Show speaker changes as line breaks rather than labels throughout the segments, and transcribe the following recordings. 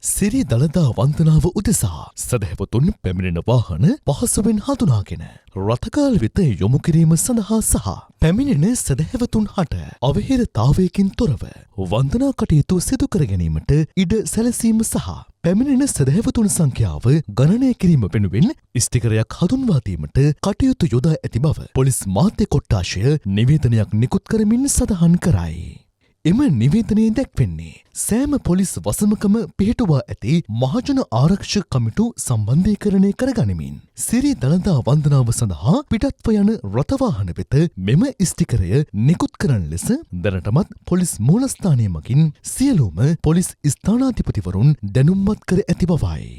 සිරි දළදා වන්දනාව උදෙසා සදහැවතුන් පැමිණෙන වාහන පහසුවෙන් හඳුනාගෙන රථකාල් වෙත යොමු කිරීම සඳහා සහ පැමිණෙන සදහැවතුන් හට අවහිරතාවයකින් තොරව වන්දනා කටයුතු සිදු කර ගැනීමට ඉඩ සැලසීම සහ පැමිණෙන සදහැවතුන් සංඛ්‍යාව ගණනය කිරීම වෙනුවෙන් ස්ටිකරයක් හඳුන්වා දීමට කටයුතු යොදා ඇති බව පොලිස් මාධ්‍ය කොට්ඨාශය නිවේදනයක් නිකුත් කරමින් සඳහන් කරයි. එම නිවේදනයේ දැක්වෙන්නේ සෑම පොලිස් වසමකම පිහිටුවා ඇති මහජන ආරක්ෂක කමිටු සම්බන්ධීකරණය කරගනිමින් සිරි දළදා වන්දනාව සඳහා පිටත්ව යන රථවාහන වෙත මෙම ස්ටිකරය නිකුත් කරන ලෙස දැනටමත් පොලිස් මූලස්ථානය මගින් සියලුම පොලිස් ස්ථානාධිපතිවරුන් දැනුම්මත් කර ඇති බවයි.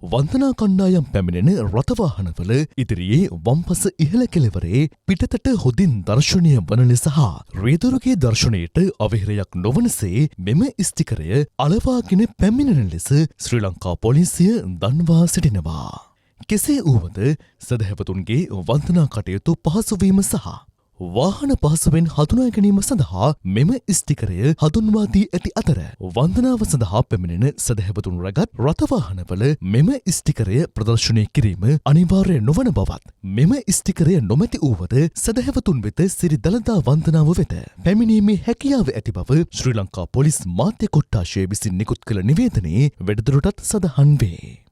වන්දනා කණ්ඩායම් පැමිණෙන රථවාහනවල ඉදිරියේ වම්පස ඉහළ කෙළවරේ පිටතට හොඳින් දර්ශනය වන ලෙස හා රියදුරුගේ දර්ශනයට අවහිරයක් නොවනසේ මෙම ස්ටිකරය අලවාගෙන පැමිණෙන ලෙස ශ්‍රී ලංකා පොලිසිය දන්වා සිටිනවා. කෙසේ වුවද සදහැවතුන්ගේ වන්දනා කටයුතු පහසුවීම සහ වාහන පහසුවෙන් හඳුනා ගැනීම සඳහා මෙම ස්ටිකරය හඳුන්වා දී ඇති අතර වන්දනාව සඳහා පැමිණෙන සදහැවතුන් රැගත් රථවාහනවල මෙම ස්ටිකරය ප්‍රදර්ශනය කිරීම අනිවාර්ය නොවන බවත් මෙම ස්ටිකරය නොමැති වූවද සදහැවතුන් වෙත සිරි දළදා වන්දනාව වෙත පැමිණීමේ හැකියාව ඇති බව ශ්‍රී ලංකා පොලිස් මාධ්‍ය කොට්ඨාශය විසින් නිකුත් කළ නිවේදනයේ වැඩිදුරටත් සඳහන් වේ.